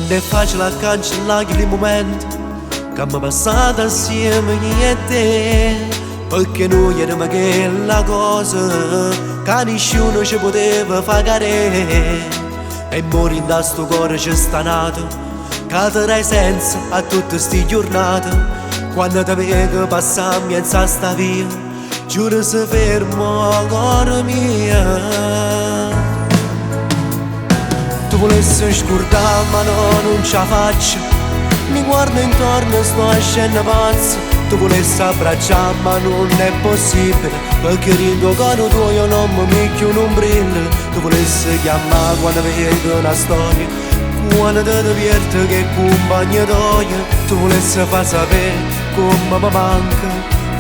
Non è facile a cancellare il momento che abbiamo passato assieme io e te, perché noi eravamo quella cosa che nessuno ci poteva pagare. E morì da sto cuore ci sta nato, che ti dai senza a tutte sti giornate. Quando ti vedo passare mezza sta via, giuro se fermo il cuore mio. Tu volessi scordare ma no, non ce la faccio. Mi guardo intorno e sto a scena pazza. Tu volessi abbracciare ma non è possibile, perché in tuo cuore tuo io non mi micchio un ombrello. Tu volessi chiamare quando vedo una storia, quando ti diverte che compagno d'oia. Tu volessi far sapere come mi manca,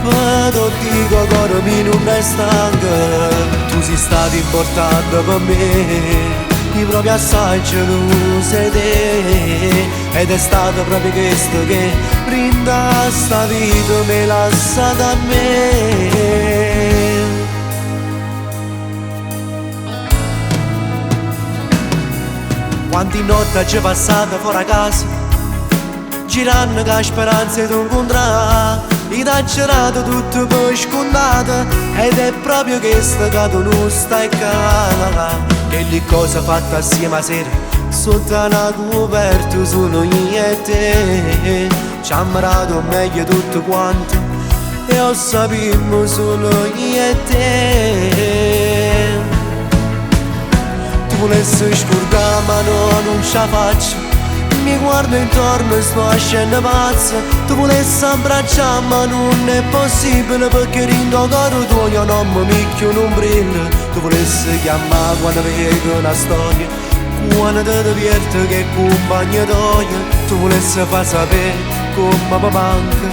ma ti dico cuore mio non è stanca. Tu sei stato importante per me, proprio assai gelosa di te, ed è stato proprio questo che brinda sta vita me l'ha lasciata a me. Quanti notti ci passate fuori a casa, girando con speranze di incontrare. I t'ha girato tutto poi scontato, ed è proprio questo che tu non stai cara. Che le cose fatte assieme a sera, sotto una coperta sono io e te. Ci abbiamo dato meglio tutto quanto, e lo sappiamo solo io e te. Tu volessi scordare ma no, non ce la faccio. Mi guardo intorno e sto a scena pazza. Tu volessi abbracciare ma non è possibile, perché in tuo cuore tuo io non mi micchio un ombrello. Tu volessi chiamare quando vedo una storia, quando ti diverte che compagno d'oia. Tu volessi far sapere come mi manca,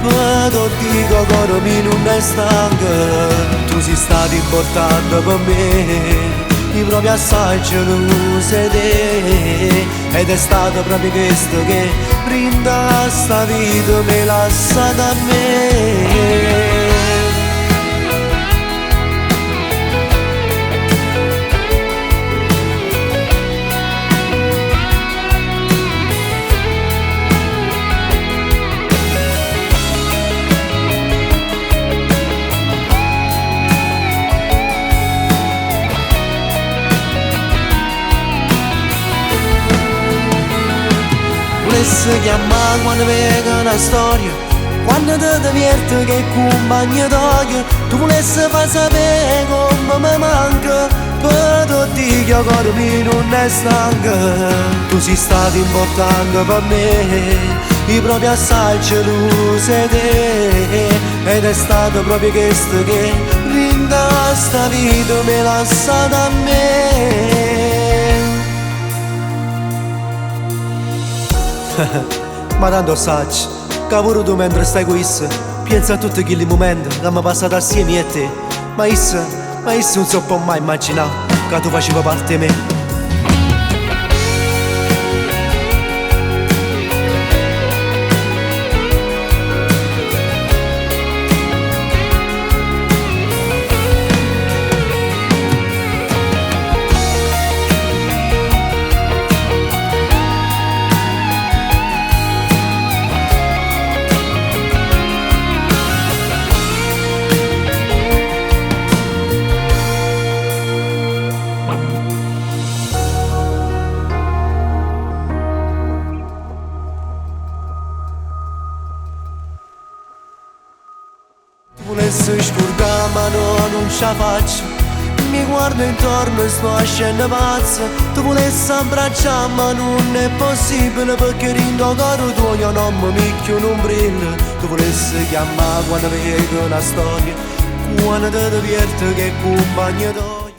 ma ti dico cuore mio non è stanca. Tu sei stato importante per me, proprio assai gelosa di te, ed è stato proprio questo che brinda sta vita me l'ha lasciata a me. Volessi chiamare quando vedo una storia, quando ti diverte che compagno d'oia. Tu volessi far sapere come mi manca, per ti dico cuore mio non è stanca. Tu sei stato importante per me, proprio assai gelosa di te, ed è stato proprio questo che brinda sta vita me l'ha lasciata a me. Ma tanto saggio, che pure tu mentre stai qui, pensa a tutti quei momenti che abbiamo passato assieme io e te. Ma io non so mai immaginare che tu facevi parte di me. Volessi scordare ma no, non ce la faccio. Mi guardo intorno e sto a scena pazza. Tu volessi abbracciare ma non è possibile, perché in tuo cuore tuo io non mi micchio un ombrello. Tu volessi chiamare quando vedo una storia, quando ti diverte che compagno d'oia.